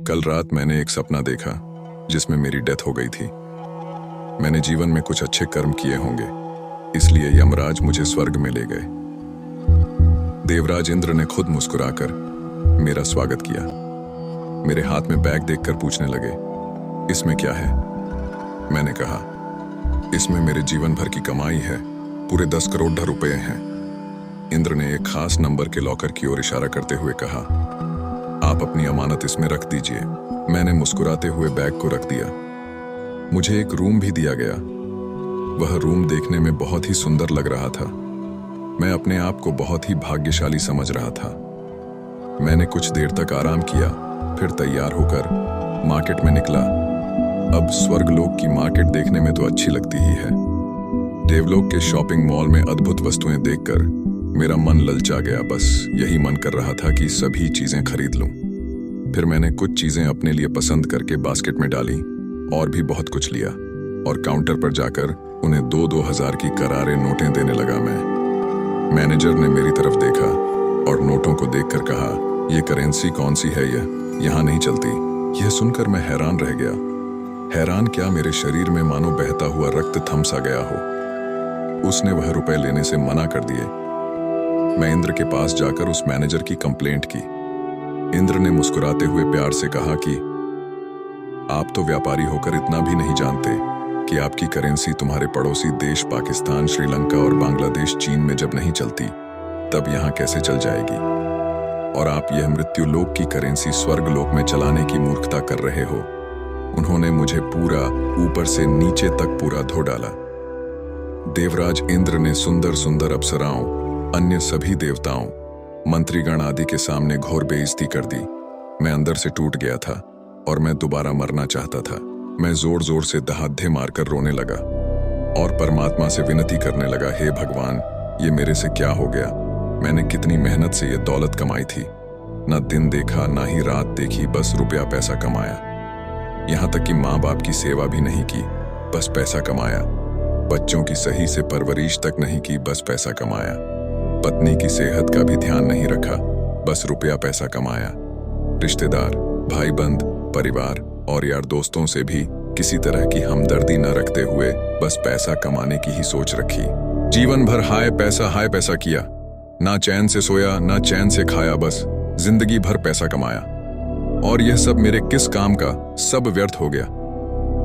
कल रात मैंने एक सपना देखा जिसमें मेरी डेथ हो गई थी। मैंने जीवन में कुछ अच्छे कर्म किए होंगे, इसलिए यमराज मुझे स्वर्ग में ले गए। देवराज इंद्र ने खुद मुस्कुराकर मेरा स्वागत किया। मेरे हाथ में बैग देखकर पूछने लगे, इसमें क्या है? मैंने कहा, इसमें मेरे जीवन भर की कमाई है, पूरे 10 करोड़ रुपए हैं। इंद्र ने एक खास नंबर के लॉकर की ओर इशारा करते हुए कहा, आप अपनी अमानत इसमें रख दीजिए। मैंने मुस्कुराते हुए बैग को रख दिया। मुझे एक रूम भी दिया गया। वह रूम देखने में बहुत ही सुंदर लग रहा था। मैं अपने आप को बहुत ही भाग्यशाली समझ रहा था। मैंने कुछ देर तक आराम किया, फिर तैयार होकर मार्केट में निकला। अब स्वर्गलोक की मार्केट देखने में तो अच्छी लगती ही है। देवलोक के शॉपिंग मॉल में अद्भुत वस्तुएं देखकर मेरा मन ललचा गया। बस यही मन कर रहा था कि सभी चीजें खरीद लूं। फिर मैंने कुछ चीजें अपने लिए पसंद करके बास्केट में डाली और भी बहुत कुछ लिया और काउंटर पर जाकर उन्हें 2-2 हजार की करारे नोटें देने लगा। मैनेजर ने मेरी तरफ देखा और नोटों को देखकर कहा, यह करेंसी कौन सी है? यह यहाँ नहीं चलती। यह सुनकर मैं हैरान रह गया। हैरान क्या, मेरे शरीर में मानो बहता हुआ रक्त थम सा गया हो। उसने वह रुपए लेने से मना कर दिए। मैं इंद्र के पास जाकर उस मैनेजर की कंप्लेंट की। इंद्र ने मुस्कुराते हुए प्यार से कहा कि आप तो व्यापारी होकर इतना भी नहीं जानते कि आपकी करेंसी तुम्हारे पड़ोसी देश पाकिस्तान, श्रीलंका और बांग्लादेश, चीन में जब नहीं चलती तब यहाँ कैसे चल जाएगी। और आप यह मृत्यु लोक की करेंसी स्वर्ग लोक में चलाने की मूर्खता कर रहे हो। उन्होंने मुझे पूरा ऊपर से नीचे तक पूरा धो डाला। देवराज इंद्र ने सुंदर सुंदर अप्सराओं, अन्य सभी देवताओं, मंत्रीगण आदि के सामने घोर बेइज्जती कर दी। मैं अंदर से टूट गया था और मैं दोबारा मरना चाहता था। मैं जोर जोर से दहाड़े मारकर रोने लगा और परमात्मा से विनती करने लगा, हे भगवान, ये मेरे से क्या हो गया? मैंने कितनी मेहनत से ये दौलत कमाई थी। ना दिन देखा, ना ही रात देखी, बस रुपया पैसा कमाया। यहाँ तक कि माँ बाप की सेवा भी नहीं की, बस पैसा कमाया। बच्चों की सही से परवरिश तक नहीं की, बस पैसा कमाया। पत्नी की सेहत का भी ध्यान नहीं रखा, बस रुपया पैसा कमाया। रिश्तेदार, भाई बंद, परिवार और यार दोस्तों से भी किसी तरह की हमदर्दी न रखते हुए बस पैसा कमाने की ही सोच रखी। जीवन भर हाय पैसा किया। ना चैन से सोया, ना चैन से खाया, बस जिंदगी भर पैसा कमाया। और यह सब मेरे किस काम का? सब व्यर्थ हो गया।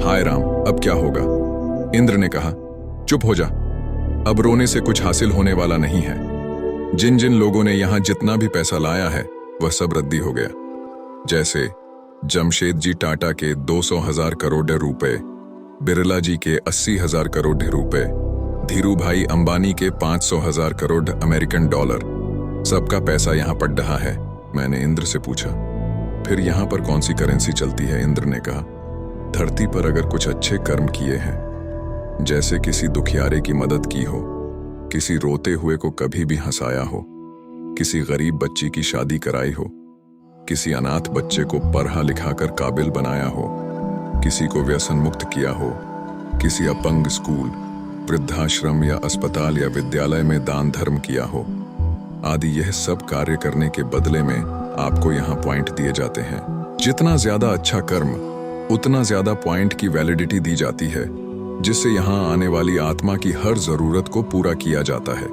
हाय राम, अब क्या होगा? इंद्र ने कहा, चुप हो जा, अब रोने से कुछ हासिल होने वाला नहीं है। जिन जिन लोगों ने यहां जितना भी पैसा लाया है वह सब रद्दी हो गया। जैसे जमशेद जी टाटा के 200 हजार करोड़ रुपए, बिरला जी के 80 हजार करोड़ रुपए, धीरू भाई अंबानी के 500 हजार करोड़ अमेरिकन डॉलर, सबका पैसा यहां पड़ रहा है। मैंने इंद्र से पूछा, फिर यहां पर कौन सी करेंसी चलती है? इंद्र ने कहा, धरती पर अगर कुछ अच्छे कर्म किए हैं, जैसे किसी दुखियारे की मदद की हो, किसी रोते हुए को कभी भी हंसाया हो, किसी गरीब बच्ची की शादी कराई हो, किसी अनाथ बच्चे को पढ़ा लिखाकर काबिल बनाया हो, किसी को व्यसन मुक्त किया हो, किसी अपंग स्कूल, वृद्धाश्रम या अस्पताल या विद्यालय में दान धर्म किया हो आदि, यह सब कार्य करने के बदले में आपको यहाँ पॉइंट दिए जाते हैं। जितना ज्यादा अच्छा कर्म, उतना ज्यादा पॉइंट की वैलिडिटी दी जाती है, जिससे यहाँ आने वाली आत्मा की हर जरूरत को पूरा किया जाता है।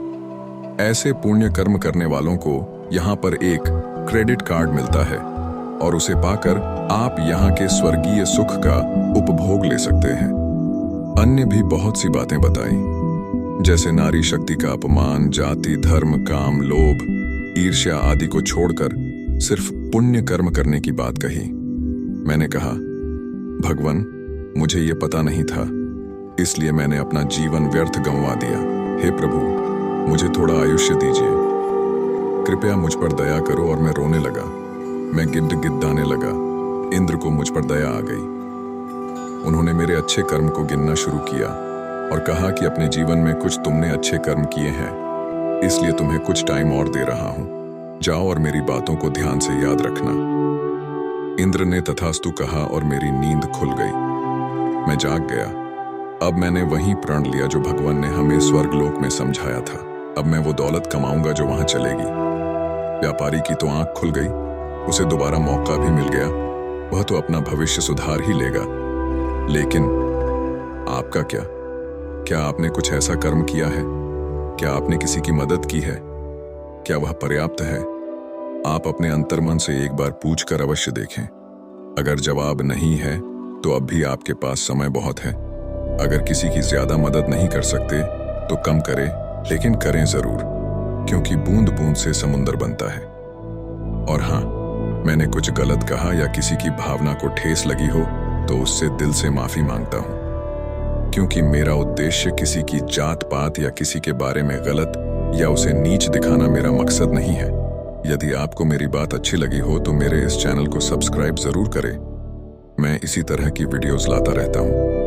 ऐसे पुण्य कर्म करने वालों को यहाँ पर एक क्रेडिट कार्ड मिलता है और उसे पाकर आप यहाँ के स्वर्गीय सुख का उपभोग ले सकते हैं। अन्य भी बहुत सी बातें बताई, जैसे नारी शक्ति का अपमान, जाति, धर्म, काम, लोभ, ईर्ष्या आदि को छोड़कर सिर्फ पुण्य कर्म करने की बात कही। मैंने कहा, भगवान, मुझे ये पता नहीं था, इसलिए मैंने अपना जीवन व्यर्थ गंवा दिया। हे प्रभु, मुझे थोड़ा आयुष्य दीजिए, कृपया मुझ पर दया करो। और मैं रोने लगा। मैं गिड़गिड़ाने लगा। इंद्र को मुझ पर दया आ गई। उन्होंने मेरे अच्छे कर्म को गिनना शुरू किया और कहा कि अपने जीवन में कुछ तुमने अच्छे कर्म किए हैं, इसलिए तुम्हें कुछ टाइम और दे रहा हूं। जाओ और मेरी बातों को ध्यान से याद रखना। इंद्र ने तथास्तु कहा और मेरी नींद खुल गई। मैं जाग गया। अब मैंने वही प्रण लिया जो भगवान ने हमें स्वर्गलोक में समझाया था। अब मैं वो दौलत कमाऊंगा जो वहां चलेगी। व्यापारी की तो आंख खुल गई, उसे दोबारा मौका भी मिल गया। वह तो अपना भविष्य सुधार ही लेगा। लेकिन आपका क्या? क्या आपने कुछ ऐसा कर्म किया है? क्या आपने किसी की मदद की है? क्या वह पर्याप्त है? आप अपने अंतर्मन से एक बार पूछकर अवश्य देखें। अगर जवाब नहीं है तो अब भी आपके पास समय बहुत है। अगर किसी की ज्यादा मदद नहीं कर सकते तो कम करें, लेकिन करें जरूर, क्योंकि बूंद बूंद से समुंदर बनता है। और हाँ, मैंने कुछ गलत कहा या किसी की भावना को ठेस लगी हो तो उससे दिल से माफी मांगता हूं, क्योंकि मेरा उद्देश्य किसी की जात पात या किसी के बारे में गलत या उसे नीच दिखाना मेरा मकसद नहीं है। यदि आपको मेरी बात अच्छी लगी हो तो मेरे इस चैनल को सब्सक्राइब जरूर करें। मैं इसी तरह की वीडियोस लाता रहता हूं।